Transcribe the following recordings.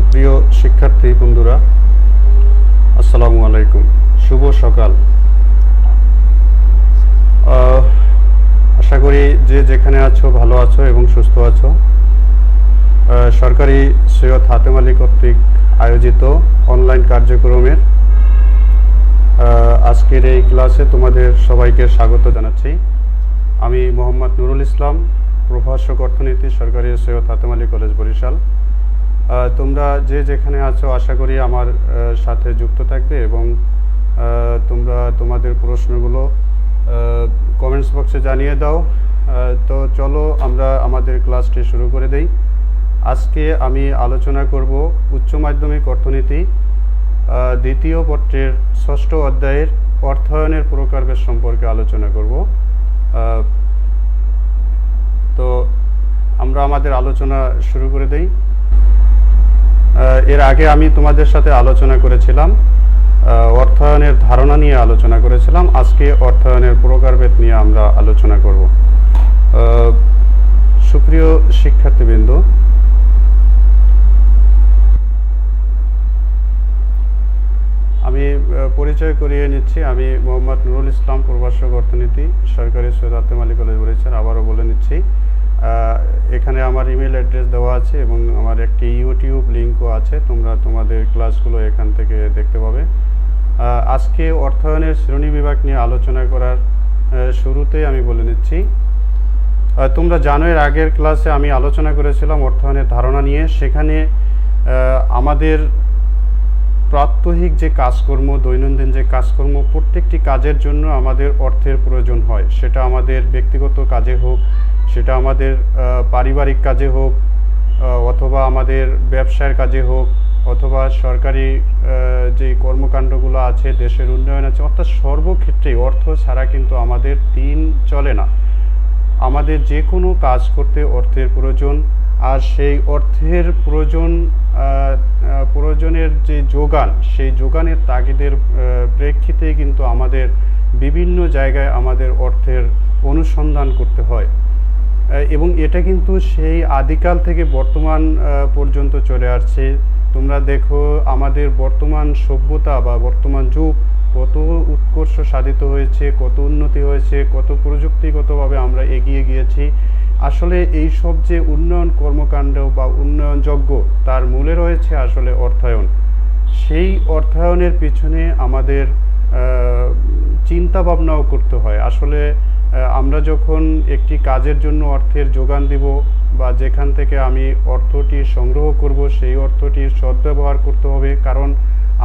সুপ্রিয় শিক্ষার্থী বন্ধুরা, আসসালামু আলাইকুম। শুভ সকাল। আশা করি যে যেখানে আছো ভালো আছো এবং সুস্থ আছো। সরকারি সৈয়দ হাতেম আলী কর্তৃক আয়োজিত অনলাইন কার্যক্রমের আজকের এই ক্লাসে তোমাদের সবাইকে স্বাগত জানাচ্ছি। আমি মোহাম্মদ নুরুল ইসলাম, প্রভাষক অর্থনীতি, সরকারি সৈয়দ হাতেম আলী কলেজ, বরিশাল। তোমরা যে যেখানে আছো আশা করি আমার সাথে যুক্ত থাকবে এবং তোমরা তোমাদের প্রশ্নগুলো কমেন্টস বক্সে জানিয়ে দাও। তো চলো আমরা আমাদের ক্লাসটি শুরু করে দেই। আজকে আমি আলোচনা করব উচ্চ মাধ্যমিক অর্থনীতি দ্বিতীয় পত্রের ৬ষ্ঠ অধ্যায়ের অর্থায়নের প্রকারভেদ সম্পর্কে আলোচনা করব। তো আমরা আমাদের আলোচনা শুরু করে দেই। এর আগে আমি তোমাদের সাথে আলোচনা করেছিলাম অর্থায়নের ধারণা নিয়ে আলোচনা করেছিলাম। আজকে অর্থায়নের প্রকারভেদ নিয়ে আমরা আলোচনা করব। সুপ্রিয় শিক্ষার্থীবৃন্দ, আমি পরিচয় করিয়ে নিচ্ছি। আমি মোহাম্মদ নুরুল ইসলাম, প্রভাষক অর্থনীতি, সরকারি সৈয়দ হাতেম আলী কলেজ, বরিশাল। আবারও বলে নিচ্ছি, এখানে আমার ইমেল অ্যাড্রেস দেওয়া আছে এবং আমার একটি ইউটিউব লিঙ্কও আছে। তোমরা তোমাদের ক্লাসগুলো এখান থেকে দেখতে পাবে। আজকে অর্থায়নের শ্রেণী বিভাগ নিয়ে আলোচনা করার শুরুতে আমি বলে নিচ্ছি, তোমরা জানো এর আগের ক্লাসে আমি আলোচনা করেছিলাম অর্থায়নের ধারণা নিয়ে। সেখানে আমাদের প্রাত্যহিক যে কাজকর্ম, দৈনন্দিন যে কাজকর্ম, প্রত্যেকটি কাজের জন্য আমাদের অর্থের প্রয়োজন হয়। সেটা আমাদের ব্যক্তিগত কাজে হোক, সেটা আমাদের পারিবারিক কাজে হোক, অথবা আমাদের ব্যবসার কাজে হোক, অথবা সরকারি যে কর্মকাণ্ডগুলো আছে, দেশের উন্নয়ন আছে, অর্থাৎ সর্বক্ষেত্রেই অর্থ ছাড়া কিন্তু আমাদের দিন চলে না। আমাদের যে কোনো কাজ করতে অর্থের প্রয়োজন, আর সেই অর্থের প্রয়োজনের যে যোগান, সেই যোগানের তাগিদের প্রেক্ষিতে কিন্তু আমাদের বিভিন্ন জায়গায় আমাদের অর্থের অনুসন্ধান করতে হয় এবং এটা কিন্তু সেই আদিকাল থেকে বর্তমান পর্যন্ত চলে আসছে। তোমরা দেখো আমাদের বর্তমান সভ্যতা বা বর্তমান যুগ কত উৎকর্ষ সাধিত হয়েছে, কত উন্নতি হয়েছে, কত প্রযুক্তিগতভাবে আমরা এগিয়ে গিয়েছি। আসলে এই সব যে উন্নয়ন কর্মকাণ্ড বা উন্নয়নযজ্ঞ, তার মূলে রয়েছে আসলে অর্থায়ন। সেই অর্থায়নের পিছনে আমাদের চিন্তা ভাবনাও করতে হয়। আসলে আমরা যখন একটি কাজের জন্য অর্থের যোগান দিব বা যেখান থেকে আমি অর্থটি সংগ্রহ করব, সেই অর্থটির সদ্ব্যবহার করতে হবে, কারণ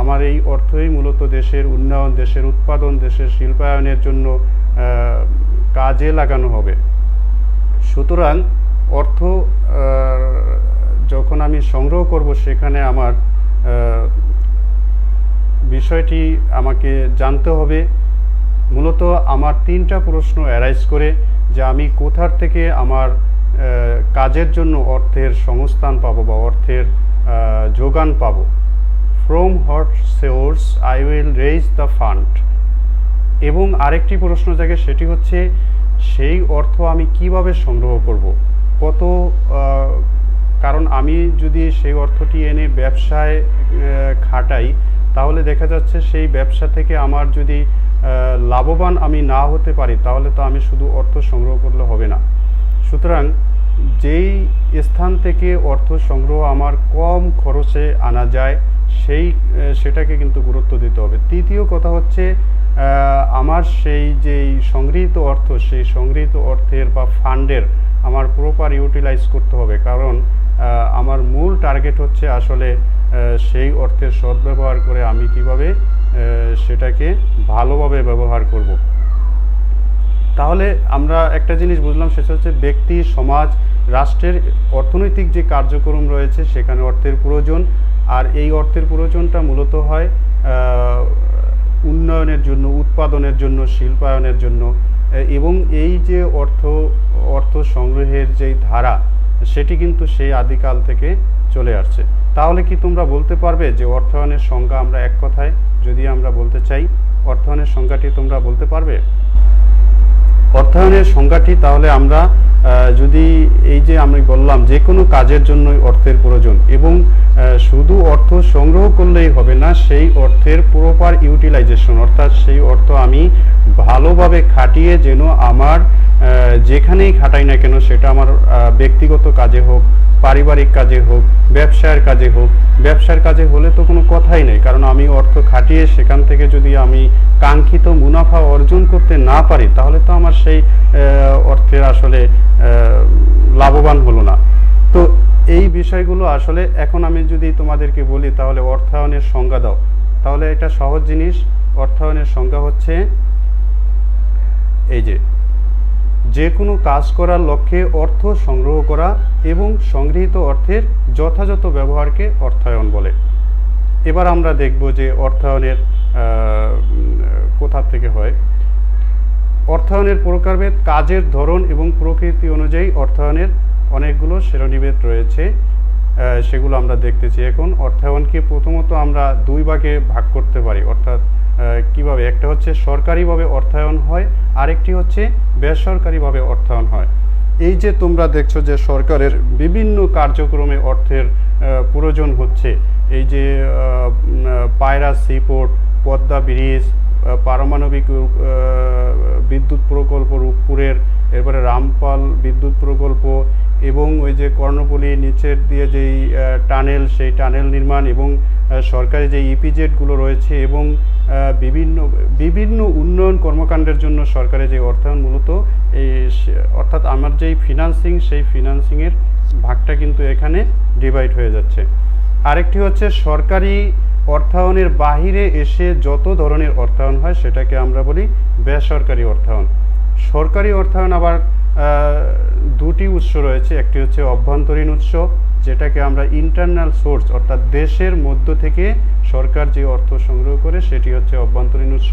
আমার এই অর্থই মূলত দেশের উন্নয়ন, দেশের উৎপাদন, দেশের শিল্পায়নের জন্য কাজে লাগানো হবে। সুতরাং অর্থ যখন আমি সংগ্রহ করব, সেখানে আমার বিষয়টি আমাকে জানতে হবে। মূলত আমার তিনটা প্রশ্ন অ্যারাইজ করে যে আমি কোথার থেকে আমার কাজের জন্য অর্থের সংস্থান পাবো বা অর্থের যোগান পাবো। From what source I will raise the fund. এবং আরেকটি প্রশ্ন জাগে, সেটি হচ্ছে সেই অর্থ আমি কিভাবে সংগ্রহ করব, কারণ আমি যদি সেই অর্থটি এনে ব্যবসায় খাটাই, তাহলে দেখা যাচ্ছে সেই ব্যবসা থেকে আমার যদি লাভবান আমি না হতে পারি, তাহলে তো আমি শুধু অর্থ সংগ্রহ করলে হবে না। সুতরাং যেই স্থান থেকে অর্থ সংগ্রহ আমার কম খরচে আনা যায়, সেটাকে কিন্তু গুরুত্ব দিতে হবে। তৃতীয় কথা হচ্ছে, আমার সেই যেই সংগৃহীত অর্থ, সেই সংগৃহীত অর্থের বা ফান্ডের আমার প্রপার ইউটিলাইজ করতে হবে, কারণ আমার মূল টার্গেট হচ্ছে আসলে সেই অর্থের সদ্ব্যবহার করে আমি কিভাবে সেটাকে ভালোভাবে ব্যবহার করব। তাহলে আমরা একটা জিনিস বুঝলাম, সেটা হচ্ছে ব্যক্তি, সমাজ, রাষ্ট্রের অর্থনৈতিক যে কার্যক্রম রয়েছে সেখানে অর্থের প্রয়োজন, আর এই অর্থের প্রয়োজনটা মূলত হয় উন্নয়নের জন্য, উৎপাদনের জন্য, শিল্পায়নের জন্য। এবং এই যে অর্থ সংগ্রহের যেই ধারা, সেটি কিন্তু সেই আদিকাল থেকে চলে আসছে। তাহলে কি তোমরা বলতে পারবে যে অর্থায়নের সংজ্ঞা আমরা এক কথায় যদি আমরা বলতে চাই, অর্থায়নের সংজ্ঞাটি তোমরা বলতে পারবে? অর্থায়নের সংজ্ঞাটি তাহলে আমরা যদি এই যে আমি বললাম যে কোনো কাজের জন্য অর্থের প্রয়োজন এবং শুধু অর্থ সংগ্রহ করলেই হবে না, সেই অর্থের প্রপার ইউটিলাইজেশন, অর্থাৎ সেই অর্থ আমি ভালোভাবে খাটিয়ে যেন আমার যেখানেই খাটাই না কেন, সেটা আমার ব্যক্তিগত কাজে হোক, পারিবারিক কাজে হোক, ব্যবসার কাজে হোক, ব্যবসার কাজে হলে তো কোনো কথাই নেই, কারণ আমি অর্থ খাটিয়ে সেখান থেকে যদি আমি কাঙ্ক্ষিত মুনাফা অর্জন করতে না পারি তাহলে তো আমার সেই অর্থের আসলে লাভবান হলো না। তো এই বিষয়গুলো আসলে এখন আমি যদি তোমাদেরকে বলি তাহলে অর্থায়নের সংজ্ঞা দাও, তাহলে এটা সহজ জিনিস। অর্থায়নের সংজ্ঞা হচ্ছে এই যে কোনো কাজ করার লক্ষ্যে অর্থ সংগ্রহ করা এবং সংগৃহীত অর্থের যথাযথ ব্যবহারকে অর্থায়ন বলে। এবার আমরা দেখব যে অর্থায়নের কোথা থেকে হয়। অর্থায়নের প্রকারভেদ, কাজের ধরন এবং প্রকৃতি অনুযায়ী অর্থায়নের অনেকগুলো শ্রেণীভেদ রয়েছে, সেগুলো আমরা দেখতেছি। এখন অর্থায়নকে প্রথমত আমরা দুই ভাগে ভাগ করতে পারি, অর্থাৎ কিভাবে, একটা হচ্ছে সরকারিভাবে অর্থায়ন হয়, আরেকটি হচ্ছে বেসরকারিভাবে অর্থায়ন হয়। এই যে তোমরা দেখছো যে সরকারের বিভিন্ন কার্যক্রমে অর্থের প্রয়োজন হচ্ছে, এই যে পায়রা সিপোর্ট, পদ্মা ব্রিজ, পারমাণবিক বিদ্যুৎ প্রকল্প রূপপুরের, এরপরে রামপাল বিদ্যুৎ প্রকল্প এবং ওই যে কর্ণফুলী নিচের দিয়ে যেই টানেল, সেই টানেল নির্মাণ এবং সরকারি যে ইপিজেডগুলো রয়েছে এবং বিভিন্ন উন্নয়ন কর্মকাণ্ডের জন্য সরকারের যে অর্থায়ন মূলত এই, অর্থাৎ আমার যেই ফিনান্সিং, সেই ফিনান্সিংয়ের ভাগটা কিন্তু এখানে ডিভাইড হয়ে যাচ্ছে। আরেকটি হচ্ছে সরকারি অর্থায়নের বাহিরে এসে যত ধরনের অর্থায়ন হয় সেটাকে আমরা বলি বেসরকারি অর্থায়ন। সরকারি অর্থায়ন আবার দুটি উৎস রয়েছে, একটি হচ্ছে অভ্যন্তরীণ উৎস, যেটাকে আমরা ইন্টারনাল সোর্স, অর্থাৎ দেশের মধ্য থেকে সরকার যে অর্থ সংগ্রহ করে সেটি হচ্ছে অভ্যন্তরীণ উৎস।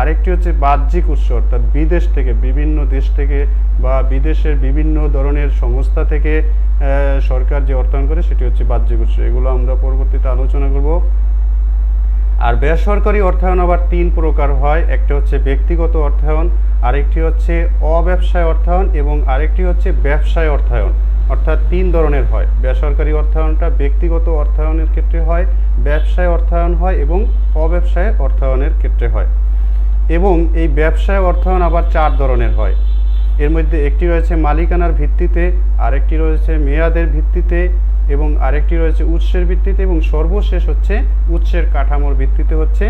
আরেকটি হচ্ছে বাহ্যিক উৎস, অর্থাৎ বিদেশ থেকে, বিভিন্ন দেশ থেকে বা বিদেশের বিভিন্ন ধরনের সংস্থা থেকে সরকার যে অর্থায়ন করে সেটি হচ্ছে বাহ্যিক উৎস। এগুলো আমরা পরবর্তীতে আলোচনা করব। আর বেসরকারি অর্থায়ন আবার তিন প্রকার হয়, একটা হচ্ছে ব্যক্তিগত অর্থায়ন, আরেকটি হচ্ছে অব্যবসায় অর্থায়ন এবং আরেকটি হচ্ছে ব্যবসায় অর্থায়ন। অর্থাৎ তিন ধরনের হয়। বেসরকারি অর্থায়নটা ব্যক্তিগত অর্থায়নের ক্ষেত্রে হয়, ব্যবসায় অর্থায়ন হয় এবং অব্যবসায় অর্থায়নের ক্ষেত্রে হয়। এবং এই ব্যবসায় অর্থায়ন আবার চার ধরনের হয়। এর মধ্যে একটি রয়েছে মালিকানার ভিত্তিতে, আরেকটি রয়েছে মেয়াদের ভিত্তিতে এবং আরেকটি রয়েছে উৎসের ভিত্তিতে এবং সর্বশেষ হচ্ছে উৎসের কাঠামোর ভিত্তিতে হচ্ছে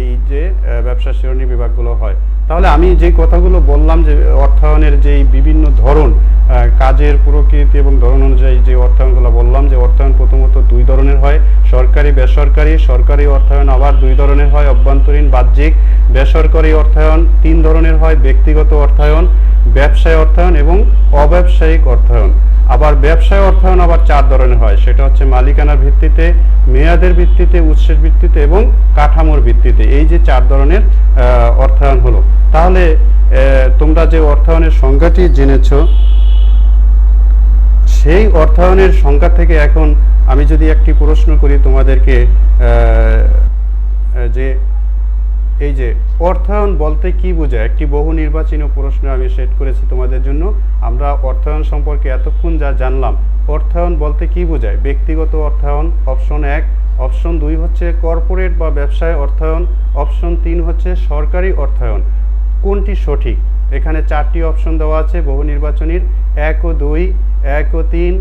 এই যে ব্যবসা শ্রেণী বিভাগগুলো হয়। তাহলে আমি যে কথাগুলো বললাম যে অর্থায়নের যেই বিভিন্ন ধরন, কাজের প্রকৃতি এবং ধরন অনুযায়ী যে অর্থায়নগুলো বললাম, যে অর্থায়ন প্রথমত দুই ধরনের হয়, সরকারি বেসরকারি। সরকারি অর্থায়ন আবার দুই ধরনের হয়, অভ্যন্তরীণ বাহ্যিক। বেসরকারি অর্থায়ন তিন ধরনের হয়, ব্যক্তিগত অর্থায়ন, ব্যবসায় অর্থায়ন এবং অব্যবসায়িক অর্থায়ন। আবার ব্যবসায় অর্থায়ন আবার চার ধরনের হয়, সেটা হচ্ছে মালিকানার ভিত্তিতে, মেয়াদের ভিত্তিতে, উৎসের ভিত্তিতে এবং কাঠামোর ভিত্তিতে। এই যে চার ধরনের অর্থায়ন হলো। তাহলে তোমরা যে অর্থায়নের সংজ্ঞাটি জেনেছ, সেই অর্থায়নের সংজ্ঞা থেকে এখন আমি যদি একটি প্রশ্ন করি তোমাদেরকে, যে এই যে অর্থায়ন বলতে কি বোঝায়, একটি বহু নির্বাচনী প্রশ্ন আমি সেট করেছি তোমাদের জন্য। আমরা অর্থায়ন সম্পর্কে এতক্ষণ যা জানলাম, অর্থায়ন বলতে কি বোঝায়। ব্যক্তিগত অর্থায়ন অপশন 1, অপশন 2 হচ্ছে কর্পোরেট বা ব্যবসায় অর্থায়ন, অপশন 3 হচ্ছে সরকারি অর্থায়ন। কোনটি সঠিক? এখানে চারটি অপশন দেওয়া আছে বহু নির্বাচনীর, 1 ও 2, 1 ও 3,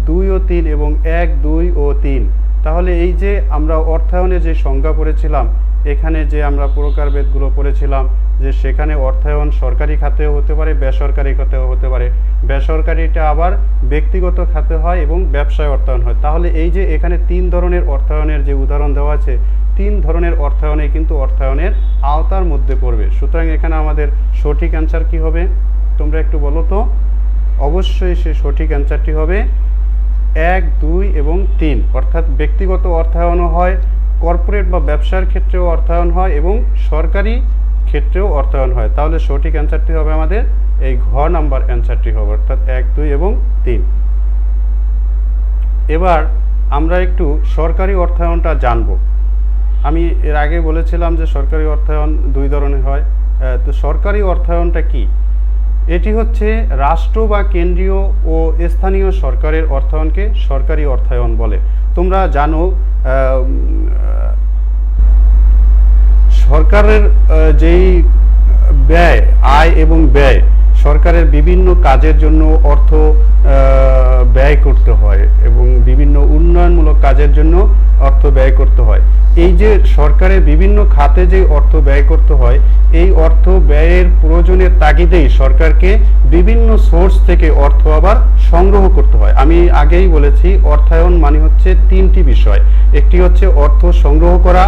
2 ও 3 এবং 1, 2 ও 3। তাহলে এই যে আমরা অর্থায়নের যে সংজ্ঞা পড়েছিলাম, এখানে যে আমরা প্রকারভেদগুলো পড়েছিলাম, যে সেখানে অর্থায়ন সরকারি খাতেও হতে পারে, বেসরকারি খাতেও হতে পারে। বেসরকারিটা আবার ব্যক্তিগত খাতে হয় এবং ব্যবসায় অর্থায়ন হয়। তাহলে এই যে এখানে তিন ধরনের অর্থায়নের যে উদাহরণ দেওয়া আছে, তিন ধরনের অর্থায়নে কিন্তু অর্থায়নের আওতার মধ্যে পড়বে। সুতরাং এখানে আমাদের সঠিক অ্যান্সার কি হবে তোমরা একটু বলো তো। অবশ্যই সে সঠিক অ্যান্সারটি হবে 1, 2 এবং 3। অর্থাৎ ব্যক্তিগত অর্থায়নও হয়, কর্পোরেট বা ব্যবসার ক্ষেত্রেও অর্থায়ন হয় এবং সরকারি ক্ষেত্রেও অর্থায়ন হয়। তাহলে সঠিক অ্যান্সারটি হবে আমাদের এই ঘ নাম্বার অ্যান্সারটি হবে, অর্থাৎ 1, 2 এবং 3। এবার আমরা একটু সরকারি অর্থায়নটা জানব। আমি এর আগে বলেছিলাম যে সরকারি অর্থায়ন দুই ধরনের হয়, তো সরকারি অর্থায়নটা কি? এটি হচ্ছে রাষ্ট্র বা কেন্দ্রীয় ও স্থানীয় সরকারের অর্থায়নকে সরকারি অর্থায়ন বলে। তোমরা জানো সরকারের যেই ব্যয়, আয় এবং ব্যয়, সরকারের বিভিন্ন কাজের জন্য অর্থ ব্যয় করতে হয় এবং বিভিন্ন উন্নয়নমূলক কাজের জন্য অর্থ ব্যয় করতে হয়। এই যে সরকারের বিভিন্ন খাতে যে অর্থ ব্যয় করতে হয়, এই অর্থ ব্যয়ের প্রয়োজনের তাগিদেই সরকারকে বিভিন্ন সোর্স থেকে অর্থ আবার সংগ্রহ করতে হয়। আমি আগেই বলেছি অর্থায়ন মানে হচ্ছে তিনটি বিষয়। একটি হচ্ছে অর্থ সংগ্রহ করা,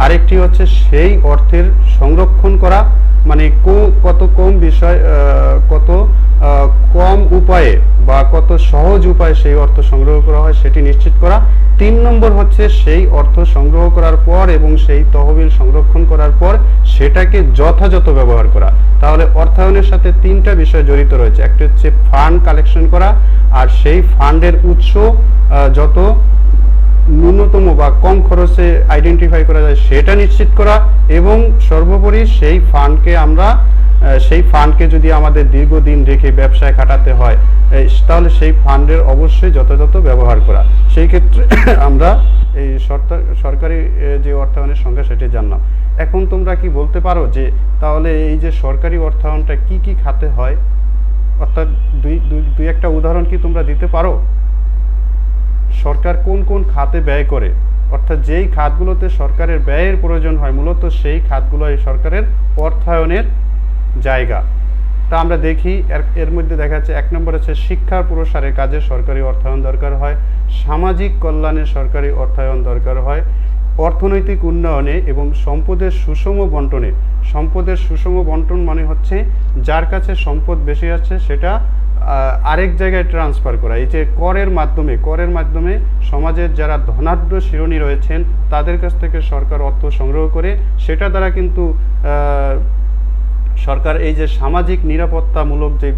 আরেকটি হচ্ছে সেই অর্থের সংরক্ষণ করা, মানে কত কম উপায়ে বা কত সহজ উপায়ে সেই অর্থ সংগ্রহ করা হয় সেটি নিশ্চিত করা। 3 নম্বর হচ্ছে সেই অর্থ সংগ্রহ করার পর এবং সেই তহবিল সংরক্ষণ করার পর সেটাকে যথাযথ ব্যবহার করা। তাহলে অর্থায়নের সাথে 3টা বিষয় জড়িত রয়েছে। একটা হচ্ছে ফান্ড কালেকশন করা, আর সেই ফান্ডের উৎস যত ন্যূনতম বা কম খরচে আইডেন্টিফাই করা যায় সেটা নিশ্চিত করা, এবং সর্বোপরি সেই ফান্ডকে যদি আমাদের দীর্ঘদিন রেখে ব্যবসায় খাটাতে হয় তাহলে সেই ফান্ডের অবশ্যই যথাযথ ব্যবহার করা। সেই ক্ষেত্রে আমরা এই সরকারি যে অর্থায়নের সংজ্ঞা সেটি জানলাম। এখন তোমরা কি বলতে পারো যে তাহলে এই যে সরকারি অর্থায়নটা কি কি খাতে হয়, অর্থাৎ দুই একটা উদাহরণ কি তোমরা দিতে পারো? সরকার কোন কোন খাতে ব্যয় করে, অর্থাৎ যেই খাতগুলোতে সরকারের ব্যয়ের প্রয়োজন হয় মূলত সেই খাতগুলো এই সরকারের অর্থায়নের জায়গা। তা আমরা দেখি এর মধ্যে দেখা যাচ্ছে 1 নম্বর হচ্ছে শিক্ষার প্রসারের কাজে সরকারি অর্থায়ন দরকার হয়, সামাজিক কল্যাণে সরকারি অর্থায়ন দরকার হয়, অর্থনৈতিক উন্নয়নে এবং সম্পদের সুষম বন্টনে। সম্পদের সুষম বন্টন মানে হচ্ছে যার কাছে সম্পদ বেশি আছে সেটা আরেক জায়গায় ট্রান্সফার করা। এই যে করের মাধ্যমে সমাজের যারা ধনাঢ্য শিরোমণি রয়েছেন তাদের কাছ থেকে সরকার অর্থ সংগ্রহ করে সেটা দ্বারা কিন্তু সরকার এই যে সামাজিক নিরাপত্তামূলক যে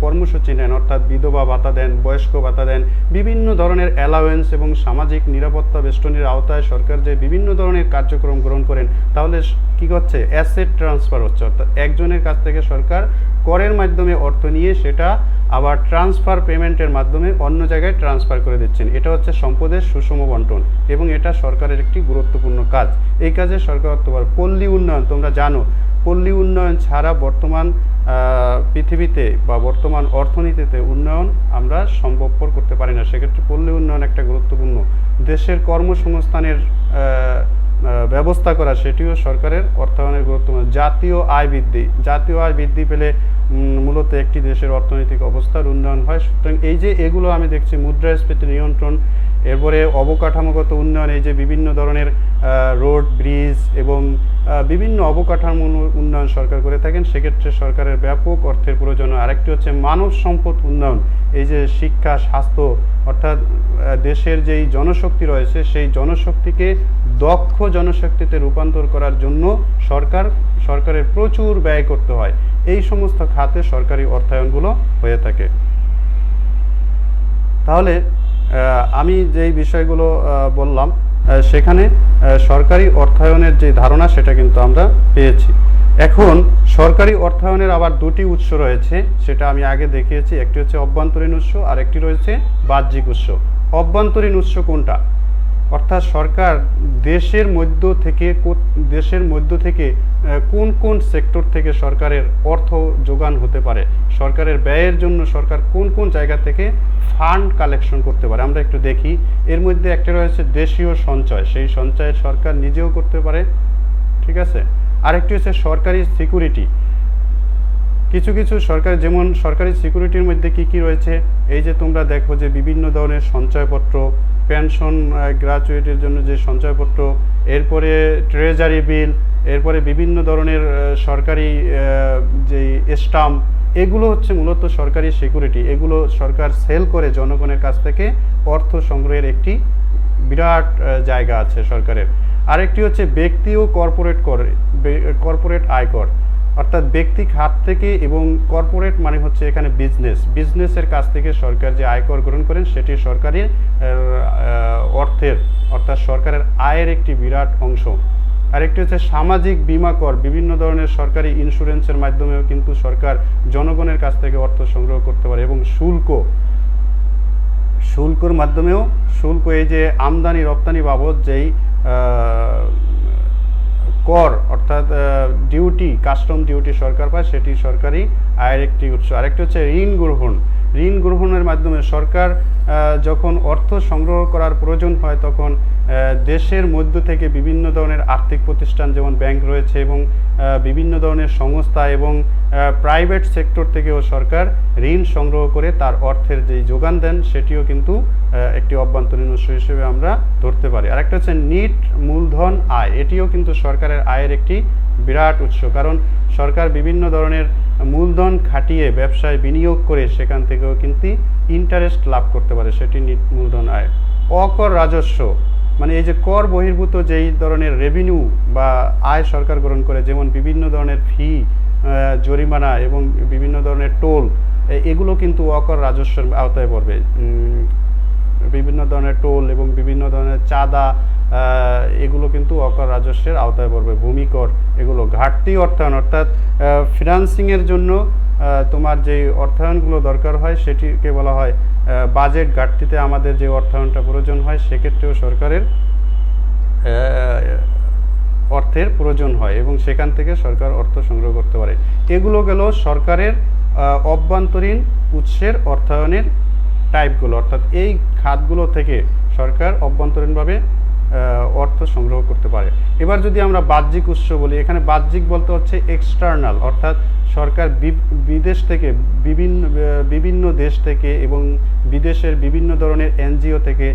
কর্মসূচি নেন, অর্থাৎ বিধবা ভাতা দেন, বয়স্ক ভাতা দেন, বিভিন্ন ধরনের অ্যালাওয়েন্স এবং সামাজিক নিরাপত্তা বেষ্টনীর আওতায় সরকার যে বিভিন্ন ধরনের কার্যক্রম গ্রহণ করেন, তাহলে কি হচ্ছে? অ্যাসেট ট্রান্সফার হচ্ছে, অর্থাৎ একজনের কাছ থেকে সরকার করের মাধ্যমে অর্থ নিয়ে সেটা আবার ট্রান্সফার পেমেন্টের মাধ্যমে অন্য জায়গায় ট্রান্সফার করে দিচ্ছেন। এটা হচ্ছে সম্পদের সুষম বন্টন এবং এটা সরকারের একটি গুরুত্বপূর্ণ কাজ। এই কাজে সরকার পল্লী উন্নয়ন, তোমরা জানো পল্লী উন্নয়ন ছাড়া বর্তমান পৃথিবীতে বা বর্তমান অর্থনীতিতে উন্নয়ন আমরা সম্ভবপর করতে পারি না। সেক্ষেত্রে পল্লী উন্নয়ন একটা গুরুত্বপূর্ণ। দেশের কর্মসংস্থানের ব্যবস্থা করা সেটিও সরকারের অর্থায়নের গুরুত্বপূর্ণ। জাতীয় আয় বৃদ্ধি পেলে মূলত একটি দেশের অর্থনৈতিক অবস্থার উন্নয়ন হয়। সুতরাং এই যে এগুলো আমি দেখছি মুদ্রাস্ফীতি নিয়ন্ত্রণ, এরপরে অবকাঠামোগত উন্নয়ন, এই যে বিভিন্ন ধরনের রোড, ব্রিজ এবং বিভিন্ন অবকাঠামো উন্নয়ন সরকার করে থাকেন, সেক্ষেত্রে সরকারের ব্যাপক অর্থের প্রয়োজন। আরেকটি হচ্ছে মানব সম্পদ উন্নয়ন, এই যে শিক্ষা, স্বাস্থ্য, অর্থাৎ দেশের যেই জনশক্তি রয়েছে সেই জনশক্তিকে দক্ষ জনশক্তিতে রূপান্তর করার জন্য সরকারের প্রচুর ব্যয় করতে হয়। এই সমস্ত খাতে সরকারি অর্থায়নগুলো হয়ে থাকে। তাহলে আমি যেই বিষয়গুলো বললাম সেখানে সরকারি অর্থায়নের যে ধারণা সেটা কিন্তু আমরা পেয়েছি। এখন সরকারি অর্থায়নের আবার 2টি উৎস রয়েছে, সেটা আমি আগে দেখিয়েছি। একটি হচ্ছে অভ্যন্তরীণ উৎস আর একটি রয়েছে বাহ্যিক উৎস। অভ্যন্তরীণ উৎস কোনটা? অর্থাৎ সরকার দেশের মধ্য থেকে কোন কোন সেক্টর থেকে সরকারের অর্থ যোগান হতে পারে, সরকারের ব্যয়ের জন্য সরকার কোন কোন জায়গা থেকে ফান্ড কালেকশন করতে পারে আমরা একটু দেখি। এর মধ্যে একটা রয়েছে দেশীয় সঞ্চয়, সেই সঞ্চয়ের সরকার নিজেও করতে পারে, ঠিক আছে। আরেকটি হচ্ছে সরকারি সিকিউরিটি। কিছু সরকার, যেমন সরকারি সিকিউরিটির মধ্যে কি কি রয়েছে, এই যে তোমরা দেখো যে বিভিন্ন ধরনের সঞ্চয়পত্র, পেনশন গ্র্যাচুইটির জন্য যে সঞ্চয়পত্র, এরপরে ট্রেজারি বিল, এরপরে বিভিন্ন ধরনের সরকারি যেই স্টাম্প, এগুলো হচ্ছে মূলত সরকারি সিকিউরিটি। এগুলো সরকার সেল করে জনগণের কাছ থেকে অর্থ সংগ্রহের একটি বিরাট জায়গা আছে সরকারের। আরেকটি হচ্ছে ব্যক্তি ও কর্পোরেট আয়কর, অর্থাৎ ব্যক্তি খাত থেকে, এবং কর্পোরেট মানে হচ্ছে এখানে বিজনেসের কাছ থেকে সরকার যে আয়কর গ্রহণ করেন সেটি সরকারি অর্থের, অর্থাৎ সরকারের আয়ের একটি বিরাট অংশ। আরেকটি হচ্ছে সামাজিক বিমা কর, বিভিন্ন ধরনের সরকারি ইন্স্যুরেন্সের মাধ্যমেও কিন্তু সরকার জনগণের কাছ থেকে অর্থ সংগ্রহ করতে পারে। এবং শুল্কর মাধ্যমেও এই যে আমদানি রপ্তানি বাবদ যেই কর অর্থাৎ ডিউটি, কাস্টম ডিউটি সরকার পায়, সেটি সরকারি আয়ের একটি উৎস। আরেকটি হচ্ছে ঋণ গ্রহণের মাধ্যমে সরকার যখন অর্থ সংগ্রহ করার প্রয়োজন হয় তখন দেশের মধ্য থেকে বিভিন্ন ধরনের আর্থিক প্রতিষ্ঠান যেমন ব্যাংক রয়েছে এবং বিভিন্ন ধরনের সংস্থা এবং প্রাইভেট সেক্টর থেকেও সরকার ঋণ সংগ্রহ করে তার অর্থের যেই যোগান দেন সেটিও কিন্তু একটি অভ্যন্তরীণ উৎস হিসেবে আমরা ধরতে পারি। আরেকটা হচ্ছে নিট মূলধন আয়, এটিও কিন্তু সরকারের আয়ের একটি বিরাট উৎস, কারণ সরকার বিভিন্ন ধরনের মূলধন খাটিয়ে ব্যবসায় বিনিয়োগ করে সেখান থেকেও কিন্তু ইন্টারেস্ট লাভ করতে পারে, সেটি নিট মূলধন আয়। অকর রাজস্ব মানে এই যে কর বহির্ভূত যেই ধরনের রেভিনিউ বা আয় সরকার গ্রহণ করে, যেমন বিভিন্ন ধরনের ফি, জরিমানা এবং বিভিন্ন ধরনের টোল, এগুলো কিন্তু অকর রাজস্বের আওতায় পড়বে। বিভিন্ন ধরনের টোল এবং বিভিন্ন ধরনের চাঁদা, এগুলো কিন্তু অকর রাজস্বের আওতায় পড়বে। ভূমিকর, এগুলো ঘাটতি অর্থায়ন অর্থাৎ ফিনান্সিংয়ের জন্য তোমার যে অর্থায়নগুলো দরকার হয় সেটিকে বলা হয় বাজেট ঘাটতিতে আমাদের যে অর্থায়নটা প্রয়োজন হয় সেক্ষেত্রেও সরকারের অর্থের প্রয়োজন হয় এবং সেখান থেকে সরকার অর্থ সংগ্রহ করতে পারে। এগুলো গেল সরকারের অভ্যন্তরীণ উৎসের অর্থায়নের টাইপগুলো, অর্থাৎ এই খাতগুলো থেকে সরকার অভ্যন্তরীণভাবে অর্থ সংগ্রহ করতে পারে। এবার যদি আমরা বাহ্যিক উৎস বলি, এখানে বাহ্যিক বলতে হচ্ছে এক্সটার্নাল, অর্থাৎ সরকার বিদেশ থেকে বিভিন্ন দেশ থেকে এবং বিদেশের বিভিন্ন ধরনের এনজিও থেকে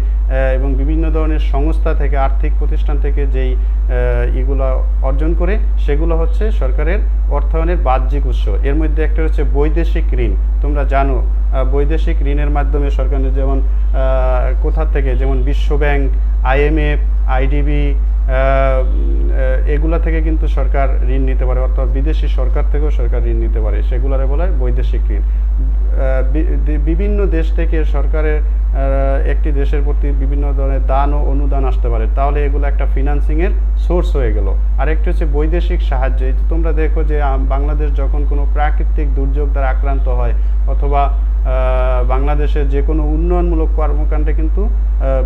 এবং বিভিন্ন ধরনের সংস্থা থেকে, আর্থিক প্রতিষ্ঠান থেকে যেই এগুলো অর্জন করে সেগুলো হচ্ছে সরকারের অর্থায়নের বাহ্যিক উৎস। এর মধ্যে একটা হচ্ছে বৈদেশিক ঋণ। তোমরা জানো বৈদেশিক ঋণের মাধ্যমে সরকার যেমন কোথা থেকে, যেমন বিশ্ব ব্যাংক, IMF, IDB, এগুলা থেকে কিন্তু সরকার ঋণ নিতে পারে, অর্থাৎ বিদেশি সরকার থেকেও সরকার ঋণ নিতে পারে, সেগুলোরে বলা হয় বৈদেশিক ঋণ। বিভিন্ন দেশ থেকে সরকারের একটি দেশের প্রতি বিভিন্ন ধরনের দান ও অনুদান আসতে পারে, তাহলে এগুলো একটা ফিনান্সিংয়ের সোর্স হয়ে গেল। আরেকটি হচ্ছে বৈদেশিক সাহায্য। এই তোমরা দেখো যে বাংলাদেশ যখন কোনো প্রাকৃতিক দুর্যোগ দ্বারা আক্রান্ত হয় অথবা বাংলাদেশের যে কোনো উন্নয়নমূলক কর্মকাণ্ডে কিন্তু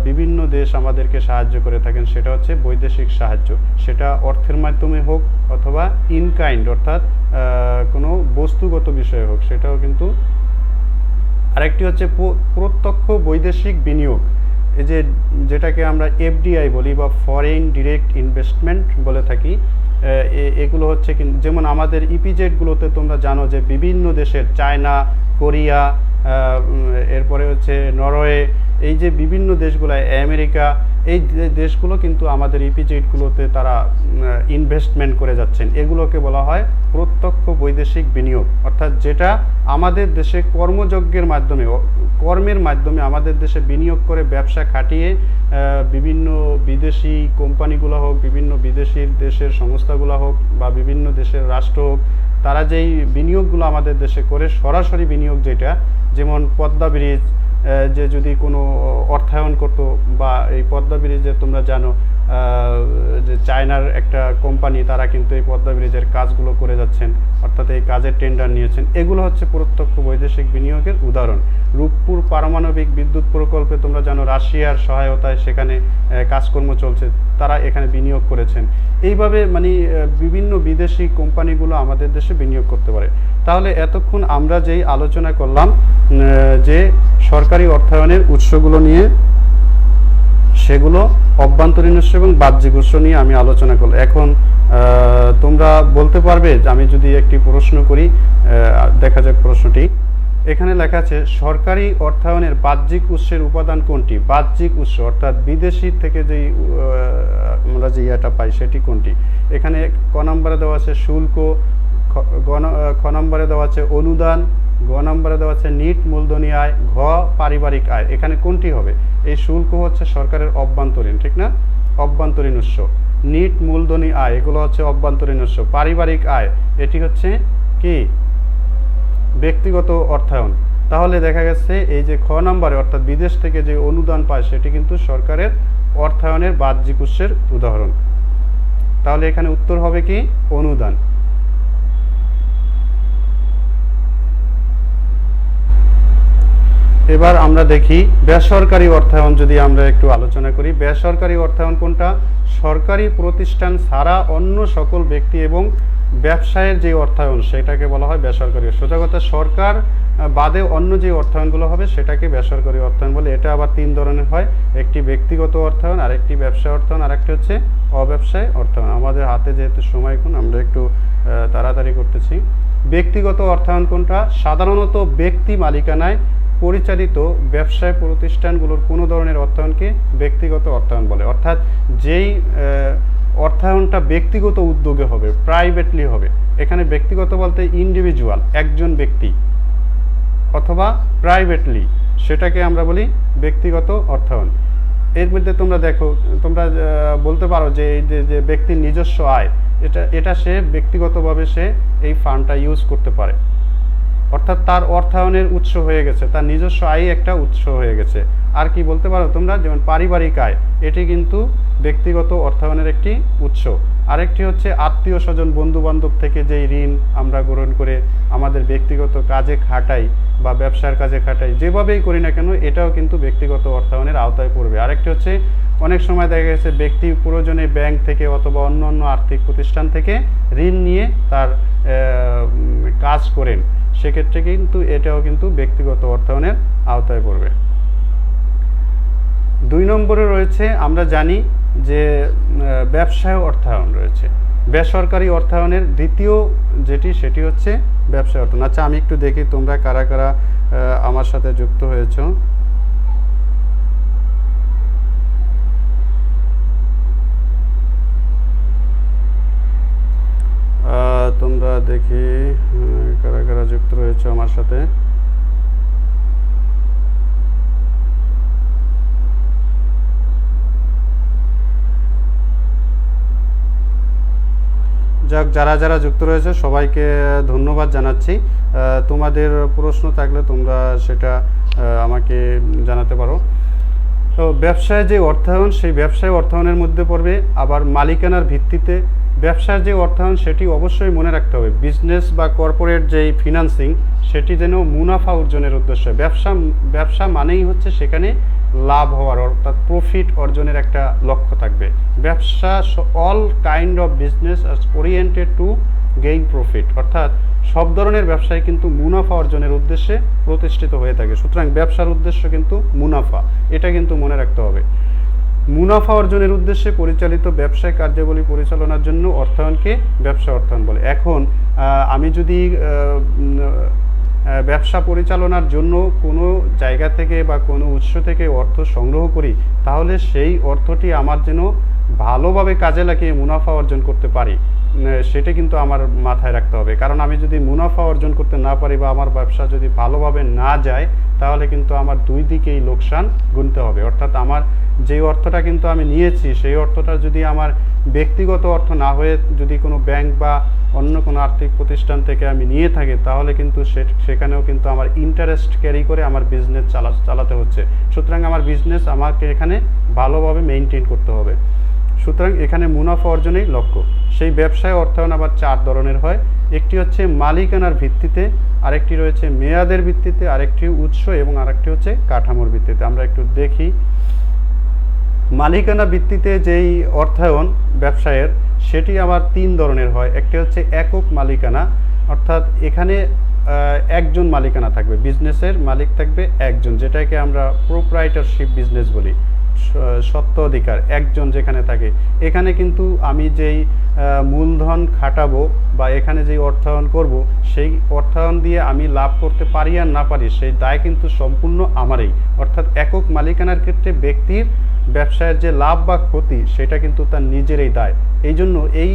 বিভিন্ন দেশ আমাদেরকে সাহায্য করে থাকেন, সেটা হচ্ছে বৈদেশিক সাহায্য। সেটা অর্থের মাধ্যমে হোক অথবা ইন কাইন্ড অর্থাৎ কোনো বস্তুগত বিষয়ে হোক, সেটাও কিন্তু। আরেকটি হচ্ছে প্রত্যক্ষ বৈদেশিক বিনিয়োগ, এই যেটাকে আমরা FDI বলি বা ফরেন ডিরেক্ট ইনভেস্টমেন্ট বলে থাকি। এগুলো হচ্ছে যেমন আমাদের ইপিজেডগুলোতে তোমরা জানো যে বিভিন্ন দেশের, চায়না, কোরিয়া, এরপরে হচ্ছে নরওয়ে, এই যে বিভিন্ন দেশগুলো, আমেরিকা, এই দেশগুলো কিন্তু আমাদের ইপিজেডগুলোতে তারা ইনভেস্টমেন্ট করে যাচ্ছেন। এগুলোকে বলা হয় প্রত্যক্ষ বৈদেশিক বিনিয়োগ, অর্থাৎ যেটা আমাদের দেশে কর্মের মাধ্যমে আমাদের দেশে বিনিয়োগ করে ব্যবসা খাটিয়ে বিভিন্ন বিদেশি কোম্পানিগুলো হোক, বিভিন্ন বিদেশি দেশের সংস্থাগুলো হোক বা বিভিন্ন দেশের রাষ্ট্র হোক, তারা যেই বিনিয়োগগুলো আমাদের দেশে করে, সরাসরি বিনিয়োগ যেটা, যেমন পদ্মা ব্রিজ যে যদি কোনো অর্থায়ন করতো, বা এই পদ্মা ব্রিজে তোমরা জানো যে চায়নার একটা কোম্পানি, তারা কিন্তু এই পদ্মা ব্রিজের কাজগুলো করে যাচ্ছেন, অর্থাৎ এই কাজের টেন্ডার নিয়েছেন। এগুলো হচ্ছে প্রত্যক্ষ বৈদেশিক বিনিয়োগের উদাহরণ। রূপপুর পারমাণবিক বিদ্যুৎ প্রকল্পে তোমরা জানো রাশিয়ার সহায়তায় সেখানে কাজকর্ম চলছে, তারা এখানে বিনিয়োগ করেছেন। এইভাবে মানে বিভিন্ন বিদেশি কোম্পানিগুলো আমাদের দেশে বিনিয়োগ করতে পারে। তাহলে এতক্ষণ আমরা যেই আলোচনা করলাম যে সরকারি অর্থায়নের উৎসগুলো নিয়ে, সেগুলো অভ্যন্তরীণ উৎস এবং বাহ্যিক উৎস নিয়ে আমি আলোচনা করলাম। এখন তোমরা বলতে পারবে যে আমি যদি একটি প্রশ্ন করি, দেখা যাক প্রশ্নটি। এখানে লেখা আছে সরকারি অর্থায়নের বাহ্যিক উৎসের উপাদান কোনটি? বাহ্যিক উৎস অর্থাৎ বিদেশি থেকে যেই আমরা যে ইয়েটা পাই সেটি কোনটি? এখানে ক নম্বরে দেওয়া আছে শুল্ক, খ নম্বরে দেওয়া আছে অনুদান, গ নম্বরে দেওয়া আছে নিট মূলধনী আয়, ঘ পারিবারিক আয়। এখানে কোনটি হবে? এই শুল্ক হচ্ছে সরকারের অভ্যন্তরীণ, ঠিক না? অভ্যন্তরীণ উৎস। নিট মূলধনী আয় এগুলো হচ্ছে অভ্যন্তরীণ উৎস। পারিবারিক আয় এটি হচ্ছে কি? ব্যক্তিগত অর্থায়ন। তাহলে দেখা গেছে এই যে খ নম্বরে অর্থাৎ বিদেশ থেকে যে অনুদান পায় সেটি কিন্তু সরকারের অর্থায়নের বাহ্যিক উৎসের উদাহরণ। তাহলে এখানে উত্তর হবে কি অনুদান। এবার আমরা দেখি বেসরকারি অর্থায়ন, যদি আমরা একটু আলোচনা করি। বেসরকারি অর্থায়ন কোনটা? সরকারি প্রতিষ্ঠান ছাড়া অন্য সকল ব্যক্তি এবং ব্যবসায়ের যে অর্থায়ন সেটাকে বলা হয় বেসরকারি। সোজা কথা, সরকার বাদে অন্য যে অর্থায়নগুলো হবে সেটাকে বেসরকারি অর্থায়ন বলে। এটা আবার তিন ধরনের হয়, একটি ব্যক্তিগত অর্থায়ন, আরেকটি ব্যবসা অর্থায়ন, আরেকটি হচ্ছে অব্যবসায় অর্থায়ন। আমাদের হাতে যেহেতু সময় কম, আমরা একটু তাড়াতাড়ি করতেছি। ব্যক্তিগত অর্থায়ন কোনটা? সাধারণত ব্যক্তি মালিকানায় পরিচালিত ব্যবসায় প্রতিষ্ঠানগুলোর কোনো ধরনের অর্থায়নকে ব্যক্তিগত অর্থায়ন বলে। অর্থাৎ যেই অর্থায়নটা ব্যক্তিগত উদ্যোগে হবে, প্রাইভেটলি হবে। এখানে ব্যক্তিগত বলতে ইন্ডিভিজুয়াল, একজন ব্যক্তি, অথবা প্রাইভেটলি, সেটাকে আমরা বলি ব্যক্তিগত অর্থায়ন। এর মধ্যে তোমরা দেখো, তোমরা বলতে পারো যে এই যে ব্যক্তির নিজস্ব আয়, এটা সে ব্যক্তিগতভাবে সে এই ফান্ডটা ইউজ করতে পারে, অর্থাৎ তার অর্থায়নের উৎস হয়ে গেছে, তার নিজস্ব আয় একটা উৎস হয়ে গেছে। আর কি বলতে পারো তোমরা, যেমন পারিবারিক আয়, এটি কিন্তু ব্যক্তিগত অর্থায়নের একটি উৎস। আরেকটি হচ্ছে আত্মীয় স্বজন বন্ধু বান্ধব থেকে যেই ঋণ আমরা গ্রহণ করে আমাদের ব্যক্তিগত কাজে খাটাই বা ব্যবসার কাজে খাটাই, যেভাবেই করি না কেন, এটাও কিন্তু ব্যক্তিগত অর্থায়নের আওতায় পড়বে। আরেকটি হচ্ছে অনেক সময় দেখা গেছে ব্যক্তি প্রয়োজনে ব্যাংক থেকে অথবা অন্য অন্য আর্থিক প্রতিষ্ঠান থেকে ঋণ নিয়ে তার কাজ করেন, সেক্ষেত্রে কিন্তু এটাও কিন্তু ব্যক্তিগত অর্থায়নের আওতায় পড়বে। 2 নম্বরে রয়েছে, আমরা জানি যে ব্যবসায় অর্থায়ন রয়েছে। বেসরকারি অর্থায়নের দ্বিতীয় যেটি, সেটি হচ্ছে ব্যবসায় অর্থায়ন। আচ্ছা, আমি একটু দেখি তোমরা কারা কারা আমার সাথে যুক্ত হয়েছো। তোমরা দেখি কারা কারা যুক্ত রয়েছে আমার সাথে। যাক, যারা যারা যুক্ত রয়েছে সবাইকে ধন্যবাদ জানাচ্ছি। তোমাদের প্রশ্ন থাকলে তোমরা সেটা আমাকে জানাতে পারো। তো ব্যবসায় যে অর্থায়ন, সেই ব্যবসায় অর্থায়নের মধ্যে পড়বে আবার মালিকানার ভিত্তিতে ব্যবসার যে অর্থায়ন, সেটি অবশ্যই মনে রাখতে হবে বিজনেস বা কর্পোরেট যেই ফিনান্সিং, সেটি যেন মুনাফা অর্জনের উদ্দেশ্যে। ব্যবসা মানেই হচ্ছে সেখানে লাভ হওয়ার, অর্থাৎ প্রফিট অর্জনের একটা লক্ষ্য থাকবে। ব্যবসা, অল কাইন্ড অফ বিজনেস আর ওরিয়েন্টেড টু গেইন প্রফিট, অর্থাৎ সব ধরনের ব্যবসায় কিন্তু মুনাফা অর্জনের উদ্দেশ্যে প্রতিষ্ঠিত হয়ে থাকে। সুতরাং ব্যবসার উদ্দেশ্য কিন্তু মুনাফা, এটা কিন্তু মনে রাখতে হবে। মুনাফা অর্জনের উদ্দেশ্যে পরিচালিত ব্যবসায় কার্যাবলী পরিচালনার জন্য অর্থায়নকে ব্যবসা অর্থায়ন বলে। এখন আমি যদি ব্যবসা পরিচালনার জন্য কোনো জায়গা থেকে বা কোনো উৎস থেকে অর্থ সংগ্রহ করি, তাহলে সেই অর্থটি আমার যেন ভালোভাবে কাজে লাগিয়ে মুনাফা অর্জন করতে পারি, সেটা কিন্তু আমার মাথায় রাখতে হবে। কারণ আমি যদি মুনাফা অর্জন করতে না পারি বা আমার ব্যবসা যদি ভালোভাবে না যায়, তাহলে কিন্তু আমার দুই দিকেই লোকসান গুনতে হবে। অর্থাৎ আমার যেই অর্থটা কিন্তু আমি নিয়েছি, সেই অর্থটা যদি আমার ব্যক্তিগত অর্থ না হয়ে যদি কোনো ব্যাংক বা অন্য কোনো আর্থিক প্রতিষ্ঠান থেকে আমি নিয়ে থাকি, তাহলে কিন্তু সেখানেও কিন্তু আমার ইন্টারেস্ট ক্যারি করে আমার বিজনেস চালাতে হচ্ছে। সুতরাং আমার বিজনেস আমাকে এখানে ভালোভাবে মেনটেন করতে হবে। সুতরাং এখানে মুনাফা অর্জনেই লক্ষ্য। সেই ব্যবসায় অর্থায়ন আবার 4 ধরনের হয়। একটি হচ্ছে মালিকানার ভিত্তিতে, আরেকটি রয়েছে মেয়াদের ভিত্তিতে, আরেকটি উৎস এবং আরেকটি হচ্ছে কাঠামোর ভিত্তিতে। আমরা একটু দেখি। মালিকানা ভিত্তিতে যেই অর্থায়ন ব্যবসায়ের, সেটি আবার 3 ধরনের হয়। একটি হচ্ছে একক মালিকানা, অর্থাৎ এখানে একজন মালিকানা থাকবে, বিজনেসের মালিক থাকবে একজন, যেটাকে আমরা প্রোপ্রাইটারশিপ বিজনেস বলি। সত্ত্ব অধিকার একজন যেখানে থাকে, এখানে কিন্তু আমি যেই মূলধন খাটাবো বা এখানে যেই অর্থায়ন করব, সেই অর্থায়ন দিয়ে আমি লাভ করতে পারি আর না পারি, সেই দায় কিন্তু সম্পূর্ণ আমারই। অর্থাৎ একক মালিকানার ক্ষেত্রে ব্যক্তির ব্যবসায়ের যে লাভ বা ক্ষতি, সেটা কিন্তু তার নিজেরই দায়। এই জন্য এই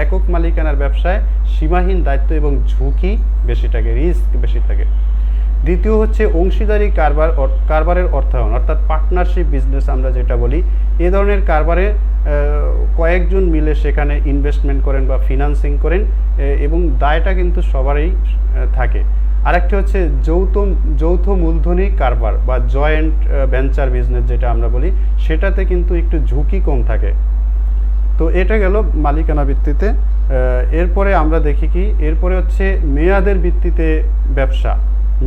একক মালিকানার ব্যবসায় সীমাহীন দায়িত্ব এবং ঝুঁকি বেশি থাকে, রিস্ক বেশি থাকে। দ্বিতীয় হচ্ছে অংশীদারি কারবারের অর্থায়ন, অর্থাৎ পার্টনারশিপ বিজনেস আমরা যেটা বলি। এ ধরনের কারবারে কয়েকজন মিলে সেখানে ইনভেস্টমেন্ট করেন বা ফিনান্সিং করেন এবং দায়টা কিন্তু সবারই থাকে। আরেকটি হচ্ছে যৌথ মূলধনী কারবার বা জয়েন্ট ভেঞ্চার বিজনেস যেটা আমরা বলি, সেটাতে কিন্তু একটু ঝুঁকি কম থাকে। তো এটা গেল মালিকানা ভিত্তিতে। এরপরে আমরা দেখি কি, এরপরে হচ্ছে মেয়াদের ভিত্তিতে ব্যবসা।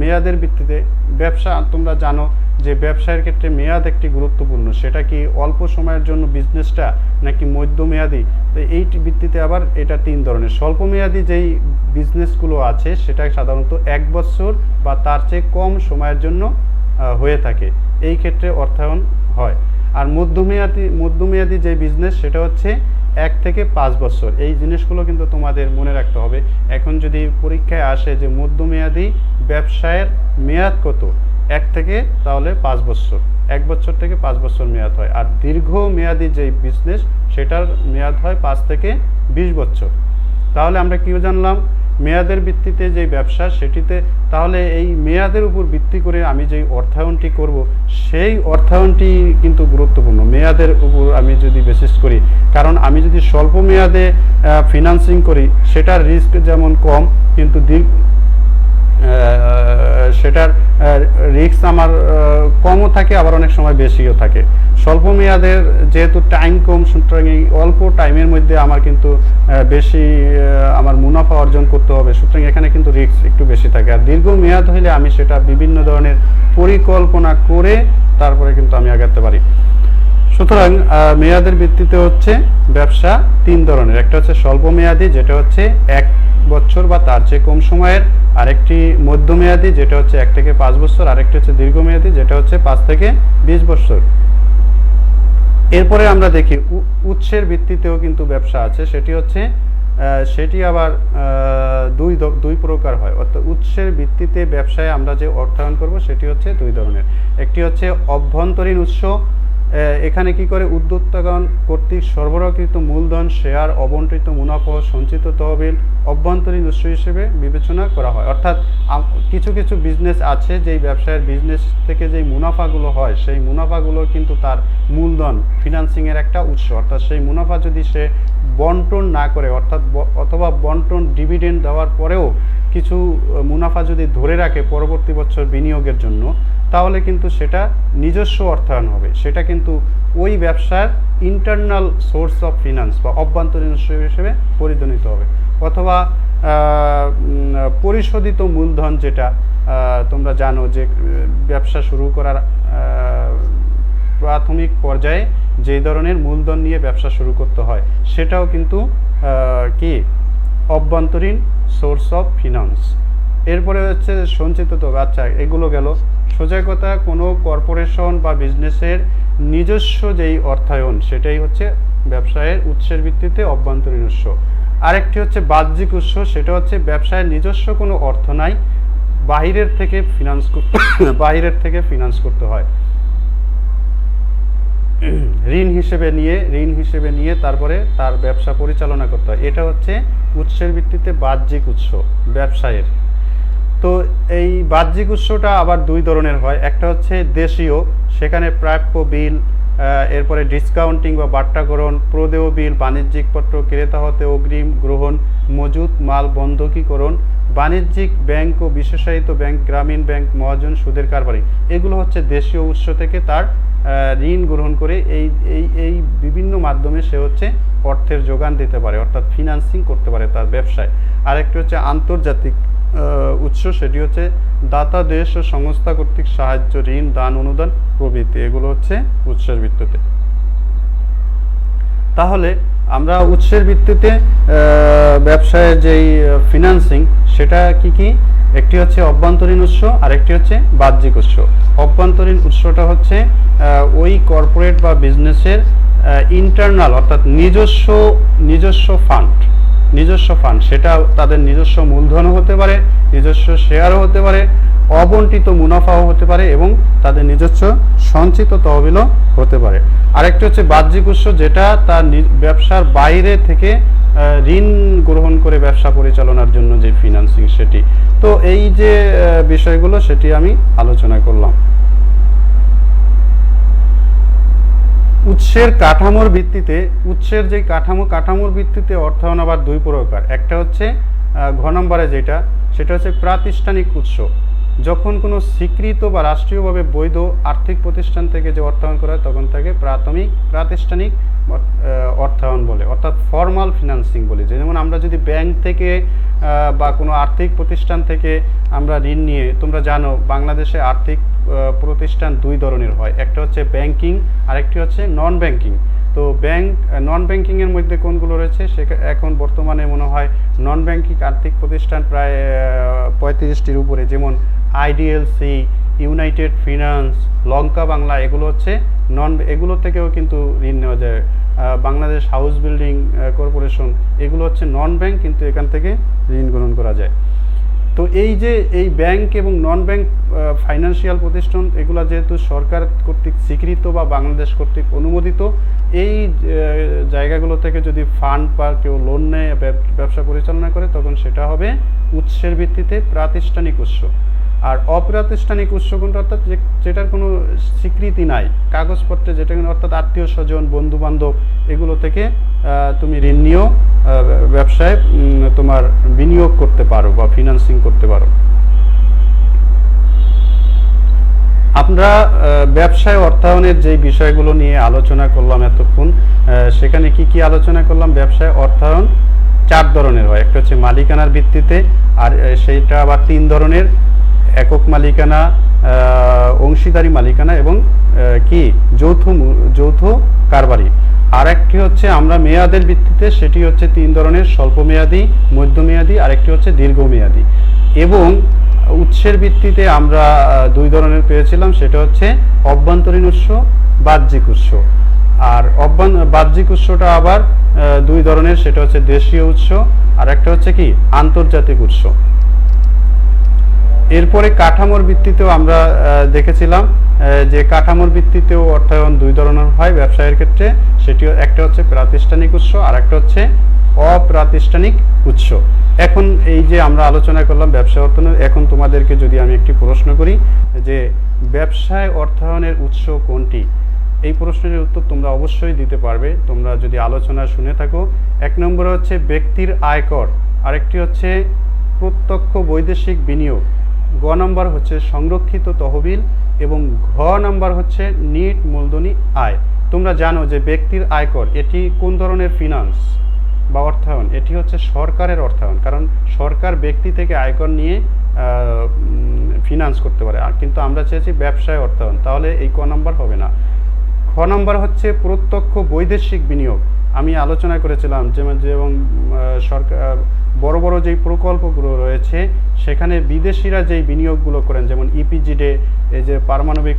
মেয়াদের ভিত্তিতে ব্যবসা, তোমরা জানো যে ব্যবসায়ের ক্ষেত্রে মেয়াদ একটি গুরুত্বপূর্ণ। সেটা কি অল্প সময়ের জন্য বিজনেসটা নাকি মধ্যমেয়াদী? তো এই ভিত্তিতে আবার এটা 3 ধরনের। স্বল্পমেয়াদী যেই বিজনেসগুলো আছে সেটা সাধারণত 1 বছর বা তার চেয়ে কম সময়ের জন্য হয়ে থাকে, এই ক্ষেত্রে অর্থায়ন হয়। আর মধ্যমেয়াদী যে বিজনেস সেটা হচ্ছে 1 থেকে 5 বছর। এই জিনিসগুলো কিন্তু তোমাদের মনে রাখতে হবে। এখন যদি পরীক্ষায় আসে যে মধ্যমেয়াদী ব্যবসায়ের মেয়াদ কত, 1 থেকে তাহলে 5 বছর, 1 বছর থেকে 5 বছর মেয়াদ হয়। আর দীর্ঘমেয়াদী যে বিজনেস সেটার মেয়াদ হয় 5 থেকে 20 বছর। তাহলে আমরা কি জানলাম, মেয়াদের ভিত্তিতে যে ব্যবসা সেটিতে, তাহলে এই মেয়াদের উপর ভিত্তি করে আমি যেই অর্থায়নটি করব সেই অর্থায়নটি কিন্তু গুরুত্বপূর্ণ। মেয়াদের উপর আমি যদি বেসিস করি, কারণ আমি যদি স্বল্প মেয়াদে ফিনান্সিং করি সেটার রিস্ক যেমন কম, কিন্তু সেটার রিস্ক আমার কমও থাকে, আবার অনেক সময় বেশিও থাকে। স্বল্প মেয়াদের যেহেতু টাইম কম, সুতরাং এই অল্প টাইমের মধ্যে আমার কিন্তু বেশি আমার মুনাফা অর্জন করতে হবে, সুতরাং এখানে কিন্তু রিস্ক একটু বেশি থাকে। আর দীর্ঘ মেয়াদ হলে আমি সেটা বিভিন্ন ধরনের পরিকল্পনা করে তারপরে কিন্তু আমি আগাতে পারি। সুতরাং মেয়াদের ভিত্তিতে হচ্ছে ব্যবসা 3 ধরনের। একটা হচ্ছে স্বল্প মেয়াদী, যেটা হচ্ছে 1 বছর বা তার চেয়ে কম সময়ের। আরেকটি মধ্যমেয়াদী, যেটা হচ্ছে 1 থেকে 5 বছর। আরেকটি হচ্ছে দীর্ঘমেয়াদী, যেটা হচ্ছে 5 থেকে 20 বছর। এরপরে আমরা দেখি উৎসের ভিত্তিতেও কিন্তু ব্যবসা আছে। সেটি আবার দুই প্রকার হয়। অর্থাৎ উৎসের ভিত্তিতে ব্যবসায় আমরা যে অর্থায়ন করব সেটি হচ্ছে 2 ধরনের। একটি হচ্ছে অভ্যন্তরীণ উৎস। এখানে কি করে, উদ্যোক্তাগণ কর্তৃক সরবরাহকৃত মূলধন, শেয়ার, অবন্টিত মুনাফা, সঞ্চিত তহবিল অভ্যন্তরীণ উৎস হিসেবে বিবেচনা করা হয়। অর্থাৎ কিছু কিছু বিজনেস আছে যেই ব্যবসায়ের বিজনেস থেকে যেই মুনাফাগুলো হয় সেই মুনাফাগুলো কিন্তু তার মূলধন, ফিনান্সিংয়ের একটা উৎস। অর্থাৎ সেই মুনাফা যদি সে বন্টন না করে, অথবা বন্টন ডিভিডেন্ড দেওয়ার পরেও কিছু মুনাফা যদি ধরে রাখে পরবর্তী বছর বিনিয়োগের জন্য, তাহলে কিন্তু সেটা নিজস্ব অর্থায়ন হবে। সেটা কিন্তু ওই ব্যবসার ইন্টারনাল সোর্স অফ ফিনান্স বা অভ্যন্তরীণ উৎস হিসেবে পরিগণিত হবে। অথবা পরিশোধিত মূলধন, যেটা তোমরা জানো যে ব্যবসা শুরু করার প্রাথমিক পর্যায়ে যে ধরনের মূলধন নিয়ে ব্যবসা শুরু করতে হয় সেটাও কিন্তু কি অভ্যন্তরীণ সোর্স অফ ফিনান্স। এরপরে হচ্ছে সঞ্চিত তহবিল। আচ্ছা, এগুলো গেল। সোজা কথা, কোনো কর্পোরেশন বা বিজনেসের নিজস্ব যেই অর্থায়ন সেটাই হচ্ছে ব্যবসায়ের উৎসের ভিত্তিতে অভ্যন্তরীণ উৎস। আরেকটি হচ্ছে বাহ্যিক উৎস। সেটা হচ্ছে ব্যবসায়ের নিজস্ব কোনো অর্থ নাই, বাহিরের থেকে ফিনান্স করতে হয়। ঋণ হিসেবে নিয়ে তারপরে তার ব্যবসা পরিচালনা করতে হয়। এটা হচ্ছে উৎসের ভিত্তিতে বাহ্যিক উৎস ব্যবসায়ের। তো এই বাহ্যিক উৎসটা আবার 2 ধরনের হয়। একটা হচ্ছে দেশীয়, সেখানে প্রাপ্য বিল, এরপরে ডিসকাউন্টিং বা বাট্টাকরণ, প্রদেয় বিল, বাণিজ্যিক পত্র ক্রেতা হতে অগ্রিম গ্রহণ, মজুত মাল বন্ধকীকরণ, বাণিজ্যিক ব্যাংক ও বিশেষায়িত ব্যাংক, গ্রামীণ ব্যাংক, মহাজন, সুদের কারবারি। এগুলো হচ্ছে দেশীয় উৎস থেকে তার ঋণ গ্রহণ করে এই বিভিন্ন মাধ্যমে সে হচ্ছে অর্থের যোগান দিতে পারে, অর্থাৎ ফিনান্সিং করতে পারে তার ব্যবসায়। আরেকটি হচ্ছে আন্তর্জাতিক উৎস। সেটি হচ্ছে দাতা দেশ ও সংস্থা কর্তৃক সাহায্য, ঋণ, দান, অনুদান প্রভৃতি। এগুলো হচ্ছে উৎসের ভিত্তিতে। তাহলে আমরা উৎসের ভিত্তিতে ব্যবসায়ের যেই ফিনান্সিং সেটা কি, একটি হচ্ছে অভ্যন্তরীণ উৎস, আরেকটি হচ্ছে বাহ্যিক উৎস। অভ্যন্তরীণ উৎসটা হচ্ছে ওই কর্পোরেট বা বিজনেসের ইন্টারনাল, অর্থাৎ নিজস্ব ফান্ড, সেটা তাদের নিজস্ব মূলধনও হতে পারে, নিজস্ব শেয়ারও হতে পারে, অবন্টিত মুনাফাও হতে পারে এবং তাদের নিজস্ব সঞ্চিত তহবিলও হতে পারে। আরেকটি হচ্ছে বাহ্যিক উৎস, যেটা তার ব্যবসার বাইরে থেকে ঋণ গ্রহণ করে ব্যবসা পরিচালনার জন্য যে ফিনান্সিং সেটি। তো এই যে বিষয়গুলো সেটি আমি আলোচনা করলাম। উৎসের কাঠামোর ভিত্তিতে, উৎসের যে কাঠামোর ভিত্তিতে অর্থায়ন আবার 2 প্রকার। একটা হচ্ছে ঘ নম্বরে যেটা, সেটা হচ্ছে প্রাতিষ্ঠানিক উৎস। যখন কোনো স্বীকৃত বা রাষ্ট্রীয়ভাবে বৈধ আর্থিক প্রতিষ্ঠান থেকে যে অর্থায়ন করা হয় তখন তাকে প্রাতিষ্ঠানিক অর্থায়ন বলে, অর্থাৎ ফর্মাল ফিনান্সিং বলে। যেমন আমরা যদি ব্যাংক থেকে বা কোনো আর্থিক প্রতিষ্ঠান থেকে আমরা ঋণ নিয়ে, তোমরা জানো বাংলাদেশে আর্থিক প্রতিষ্ঠান দুই ধরনের হয়, একটা হচ্ছে ব্যাংকিং আর একটি হচ্ছে নন ব্যাংকিং। তো নন ব্যাংকিংয়ের মধ্যে কোনগুলো রয়েছে, এখন বর্তমানে মনে হয় নন ব্যাংকিং আর্থিক প্রতিষ্ঠান প্রায় 35টির উপরে, যেমন আইডিএলসি, ইউনাইটেড ফিনান্স, লঙ্কা বাংলা, এগুলো হচ্ছে এগুলো থেকেও কিন্তু ঋণ নেওয়া যায়। বাংলাদেশ হাউস বিল্ডিং কর্পোরেশন, এগুলো হচ্ছে নন ব্যাংক, কিন্তু এখান থেকে ঋণ গ্রহণ করা যায়। তো এই ব্যাংক এবং নন ব্যাংক ফাইন্যান্সিয়াল প্রতিষ্ঠান, এগুলো যেহেতু সরকার কর্তৃক স্বীকৃত বা বাংলাদেশ কর্তৃক অনুমোদিত, এই জায়গাগুলো থেকে যদি ফান্ড বা কেউ লোন নেয়, ব্যবসা পরিচালনা করে, তখন সেটা হবে উৎসের ভিত্তিতে প্রাতিষ্ঠানিক উৎস। আর অপ্রাতিষ্ঠানিক উৎস কোনটা, অর্থাৎ যেটার কোনো স্বীকৃতি নাই, কাগজপত্রে যেটা, অর্থাৎ আত্মীয় স্বজন, বন্ধু বান্ধব, এগুলো থেকে তুমি ঋণ নিয়েও ব্যবসায় তোমার বিনিয়োগ করতে পারো বা ফিনান্সিং করতে পারো। আমরা ব্যবসায় অর্থায়নের যে বিষয়গুলো নিয়ে আলোচনা করলাম এতক্ষণ, সেখানে কি আলোচনা করলাম? ব্যবসায় অর্থায়ন 4 ধরনের হয়। একটা হচ্ছে মালিকানার ভিত্তিতে, আর সেইটা আবার 3 ধরনের: একক মালিকানা, অংশীদারি মালিকানা এবং যৌথ কারবারি। আর একটি হচ্ছে আমরা মেয়াদের ভিত্তিতে, সেটি হচ্ছে 3 ধরনের: স্বল্প মেয়াদি, মধ্যমেয়াদী, আরেকটি হচ্ছে দীর্ঘমেয়াদী। এবং উৎসের ভিত্তিতে আমরা 2 ধরনের পেয়েছিলাম, সেটা হচ্ছে অভ্যন্তরীণ উৎস, বাহ্যিক উৎস। আর বাহ্যিক উৎসটা আবার 2 ধরনের, সেটা হচ্ছে দেশীয় উৎস, আর একটা হচ্ছে আন্তর্জাতিক উৎস। এরপরে কাঠামোর ভিত্তিতেও আমরা দেখেছিলাম যে কাঠামোর ভিত্তিতেও অর্থায়ন 2 ধরনের হয় ব্যবসায়ের ক্ষেত্রে, সেটিও একটা হচ্ছে প্রাতিষ্ঠানিক উৎস আর একটা হচ্ছে অপ্রাতিষ্ঠানিক উৎস। এখন এই যে আমরা আলোচনা করলাম ব্যবসা অর্থায়নের, এখন তোমাদেরকে যদি আমি একটি প্রশ্ন করি যে ব্যবসায় অর্থায়নের উৎস কোনটি, এই প্রশ্নের উত্তর তোমরা অবশ্যই দিতে পারবে তোমরা যদি আলোচনা শুনে থাকো। 1 নম্বরে হচ্ছে ব্যক্তির আয়কর, আরেকটি হচ্ছে প্রত্যক্ষ বৈদেশিক বিনিয়োগ, গ নম্বর হচ্ছে সংরক্ষিত তহবিল এবং ঘ নম্বর হচ্ছে নিট মূলধনী আয়। তোমরা জানো যে ব্যক্তির আয়কর, এটি কোন ধরনের ফিনান্স বা অর্থায়ন? এটি হচ্ছে সরকারের অর্থায়ন, কারণ সরকার ব্যক্তি থেকে আয়কর নিয়ে ফিনান্স করতে পারে। আর কিন্তু আমরা চেয়েছি ব্যবসায় অর্থায়ন, তাহলে এই ক নম্বর হবে না। খ নম্বর হচ্ছে প্রত্যক্ষ বৈদেশিক বিনিয়োগ। আমি আলোচনা করেছিলাম যেমন সরকার বড় বড় যেই প্রকল্পগুলো রয়েছে সেখানে বিদেশিরা যেই বিনিয়োগগুলো করেন, যেমন ইপিজিডে, এই যে পারমাণবিক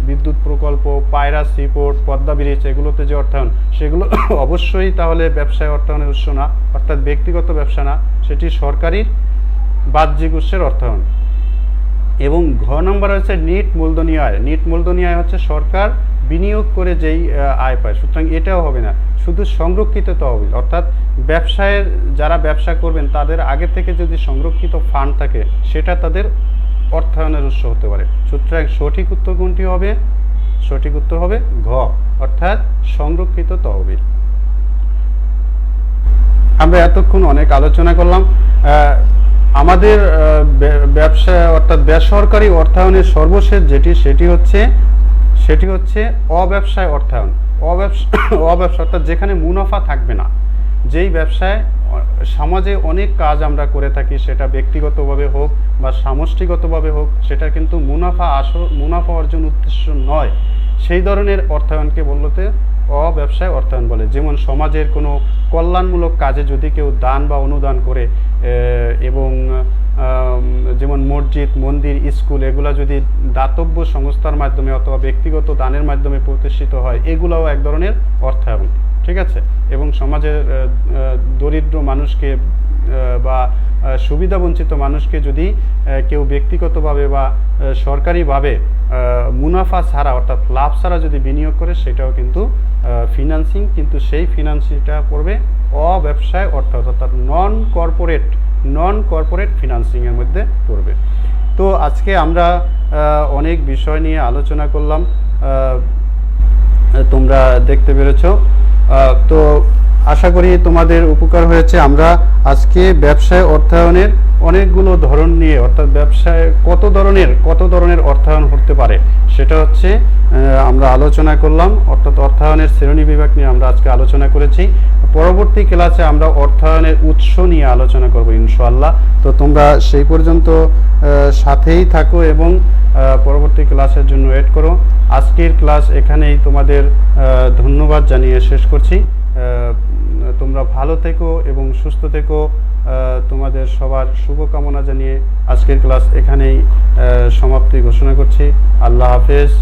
বিদ্যুৎ প্রকল্প, পায়রা সিপোর্ট, পদ্মা ব্রিজ, এগুলোতে যে অর্থায়ন, সেগুলো অবশ্যই তাহলে ব্যবসায় অর্থায়নের উৎস না, অর্থাৎ ব্যক্তিগত ব্যবসা না, সেটি সরকারি বাহ্যিক উৎসের অর্থায়ন। এবং ঘ নম্বর হচ্ছে নিট মূলধনী আয়। নিট মূলধনী আয় হচ্ছে সরকার বিনিয়োগ করে যেই আয় পায়, সুতরাং এটাও হবে না। শুধু সংরক্ষিত তহবিল, অর্থাৎ ব্যবসায়ের যারা ব্যবসা করবেন তাদের আগে থেকে যদি সংরক্ষিত ফান্ড থাকে, সেটা তাদের অর্থায়নের উৎস হতে পারে। সুতরাং সঠিক উত্তর কোনটি হবে? সঠিক উত্তর হবে ঘ, অর্থাৎ সংরক্ষিত তহবিল। আমরা এতক্ষণ অনেক আলোচনা করলাম। আমাদের ব্যবসা অর্থাৎ বেসরকারি অর্থায়নের সর্বশেষ সেটি হচ্ছে অব্যবসায় অর্থায়ন। অব্যবসা অর্থাৎ যেখানে মুনাফা থাকবে না, যেই ব্যবসায় সমাজে অনেক কাজ আমরা করে থাকি, সেটা ব্যক্তিগতভাবে হোক বা সমষ্টিগতভাবে হোক, সেটা কিন্তু মুনাফা অর্জন উদ্দেশ্য নয়, সেই ধরনের অর্থায়নকে বলতে অব্যবসায় অর্থায়ন বলে। যেমন সমাজের কোনো কল্যাণমূলক কাজে যদি কেউ দান বা অনুদান করে, এবং যেমন মসজিদ, মন্দির, স্কুল, এগুলা যদি দাতব্য সংস্থার মাধ্যমে অথবা ব্যক্তিগত দানের মাধ্যমে প্রতিষ্ঠিত হয়, এগুলোও এক ধরনের অর্থায়ন, ঠিক আছে। এবং সমাজের দরিদ্র মানুষকে বা সুবিধাবঞ্চিত মানুষকে যদি কেউ ব্যক্তিগতভাবে বা সরকারিভাবে মুনাফা ছাড়া অর্থাৎ লাভ ছাড়া যদি বিনিয়োগ করে, সেটাও কিন্তু ফিনান্সিং, কিন্তু সেই ফিনান্সিংটা পড়বে অব্যবসায় অর্থাৎ নন কর্পোরেট ফিনান্সিংয়ের মধ্যে পড়বে। তো আজকে আমরা অনেক বিষয় নিয়ে আলোচনা করলাম, তোমরা দেখতে পেরেছো। তো আশা করি তোমাদের উপকার হয়েছে। আমরা আজকে ব্যবসায় অর্থায়নের অনেকগুলো ধরন নিয়ে, অর্থাৎ ব্যবসায় কত ধরনের অর্থায়ন হতে পারে সেটা হচ্ছে আমরা আলোচনা করলাম। অর্থাৎ অর্থায়নের শ্রেণী বিভাগ নিয়ে আমরা আজকে আলোচনা করেছি। পরবর্তী ক্লাসে আমরা অর্থায়নের উৎস নিয়ে আলোচনা করব ইনশাআল্লাহ। তো তোমরা সেই পর্যন্ত সাথেই থাকো এবং পরবর্তী ক্লাসের জন্য ওয়েট করো। আজকের ক্লাস এখানেই তোমাদের ধন্যবাদ জানিয়ে শেষ করছি। তোমরা ভালো থেকো এবং সুস্থ থেকো। তোমাদের সবার শুভকামনা জানিয়ে আজকের ক্লাস এখানেই সমাপ্তি ঘোষণা করছি। আল্লাহ হাফেজ।